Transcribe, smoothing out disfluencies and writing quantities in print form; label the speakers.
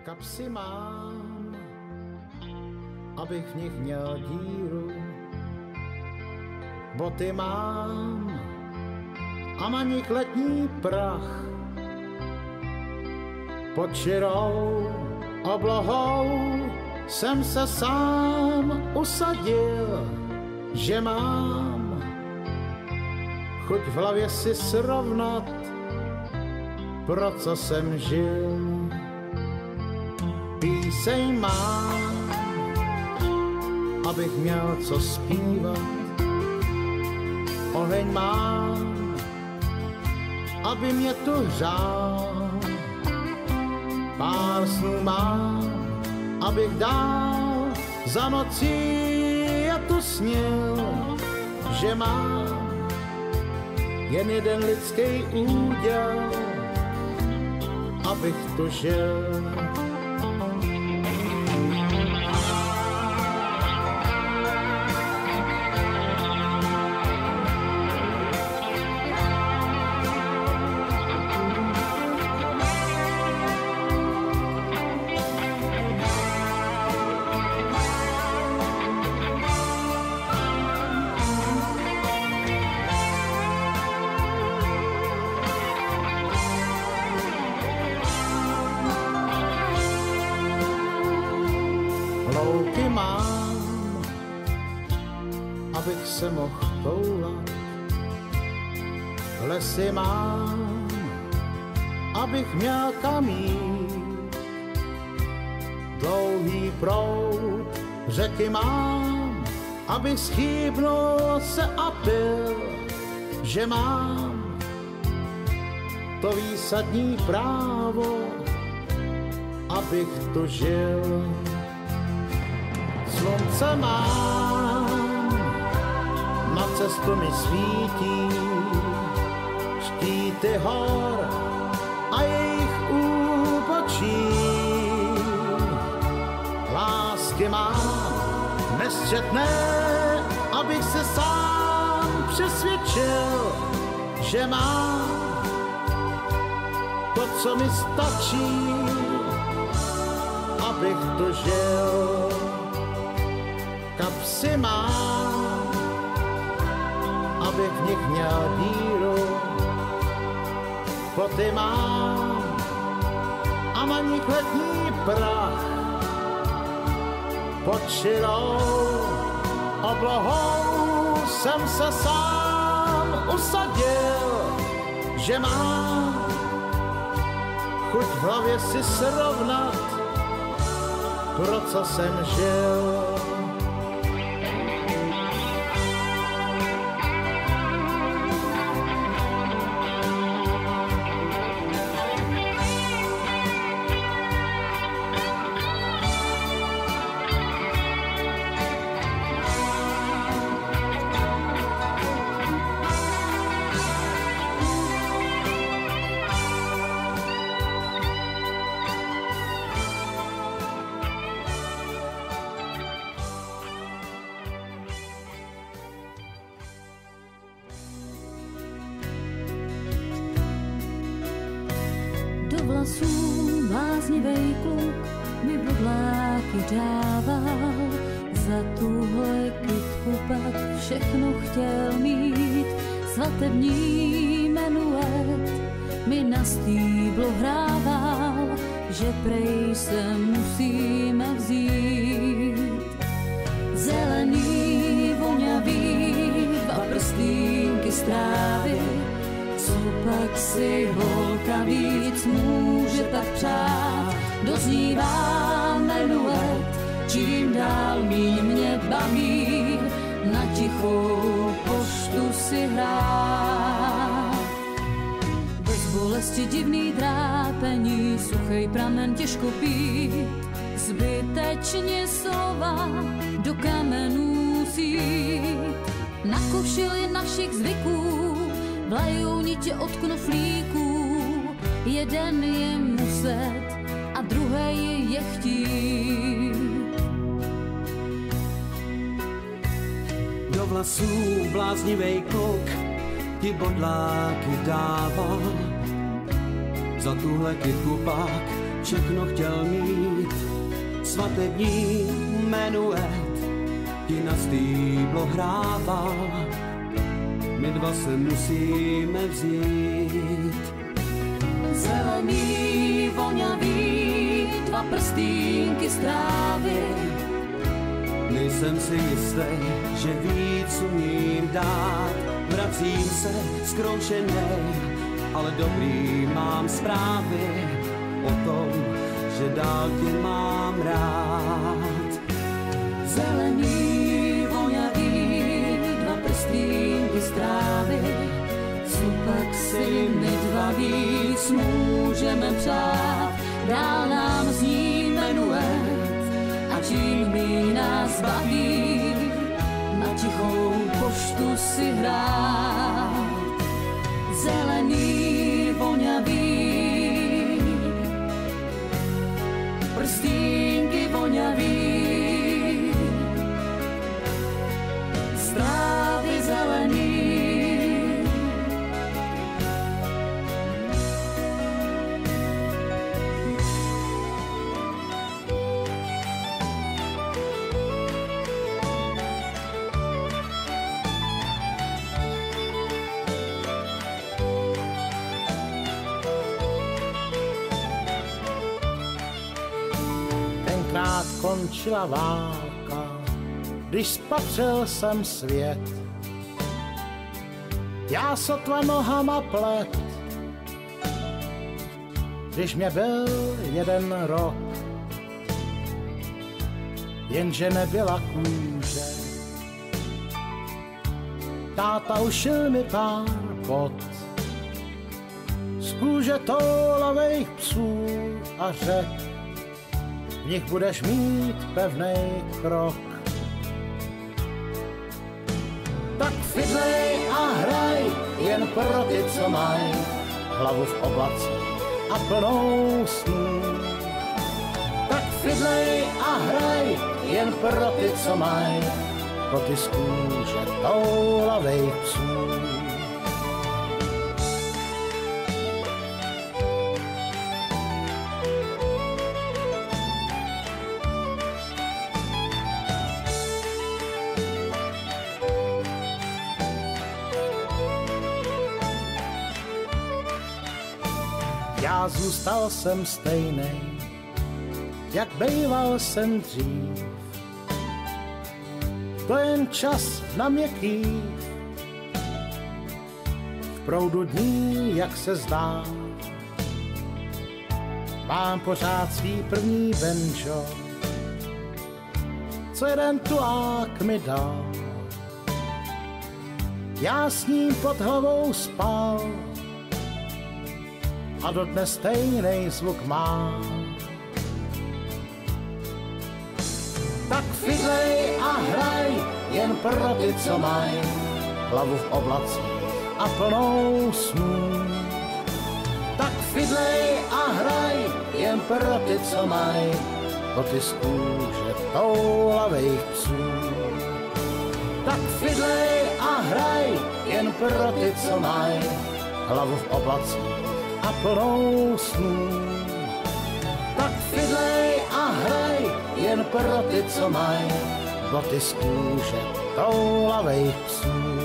Speaker 1: Kapsy mám, abych v nich měl díru. Boty mám a na nich letní prach. Pod širou oblohou jsem se sám usadil, že mám chuť v hlavě si srovnat, pro co jsem žil. Píseň mám, abych měl co zpívat. Oheň mám, aby mě tu hřál. Pár snů mám, abych dál za nocí a tu snil, že mám jen jeden lidský úděl, abych tu žil. Louky mám, abych se mohl toulat. Lesy mám, abych měl kam jít. Dlouhý proud řeky mám, abych schýbnul se a pil, že mám to výsadní právo, abych tu žil. Slunce mám, na cestu mi svítí, štíty hor a jejich úbočí. Lásky mám nesčetné, abych se sám přesvědčil, že mám to, co mi stačí, abych tu žil. Kapsy mám, abych v nich měl díru. Boty mám a na nich letní prach. Pod širou oblohou jsem se sám usadil, že mám chuť v hlavě si srovnat, pro co jsem žil.
Speaker 2: Do vlasů bláznivej kluk mi bodláky dával, za tuhle kytku pak všechno chtěl mít. Svatební menuet mi na stýblo hrával, že prej se musíme vzít. Zelený, voňavý, dva prstínky z trávy, co pak si holka víc může tak přát. Doznívá menuet, čím dál míň mě baví, na tichou poštu si hrát. Bez bolesti divný trápení, suchej pramen těžko pít, zbytečně slova do kamenů sít. Na košili našich zvyků vlajou nitě od knoflíků, jeden je muset a druhej je chtít.
Speaker 3: Do vlasů bláznivej kluk ti bodláky dával, za tuhle kytku pak všechno chtěl mít. Svatební menuet ti na stýblo hrával, my dva se musíme vzít.
Speaker 2: Zelený, voňavý, dva prstínky z trávy.
Speaker 3: Nejsem si jistý, že víc umím dát. Vracím se zkroušenej, ale dobrý mám zprávy o tom, že dál tě mám rád.
Speaker 2: Zelený, voňavý, dva prstínky z trávy. Copak si my dva víc můžeme přát, dál nám zní menuet a čím mi nás baví, na tichou poštu si hrát. Zelený, voňavý, prstínky voňavý, strávy zelený.
Speaker 1: Tenkrát končila válka, když spatřil jsem svět. Já sotva nohama plet, když mě byl 1 rok. Jenže nebyla kůže, táta ušil mi pár bot z kůže toulavých psů a řek. V nich budeš mít pevnej krok. Tak fidlej a hraj jen pro ty, co maj hlavu v oblacích a plnou snů. Tak fidlej a hraj jen pro ty, co maj boty z kůže toulavých psů. Já zůstal jsem stejnej, jak bejval jsem dřív. To jen čas na měkký, v proudu dní, jak se zdá. Mám pořád svý první banjo, co jeden tuák mi dal. Já s ním pod hlavou spal a dodnes stejnej zvuk má. Tak fidlej a hraj jen pro ty, co maj hlavu v oblacích a plnou snů. Tak fidlej a hraj jen pro ty, co maj boty z kůže toulavých psů. Tak fidlej a hraj jen pro ty, co maj hlavu v oblacích a plnou snů. Tak fidlej a hraj jen pro ty, co maj boty z kůže toulavých psů.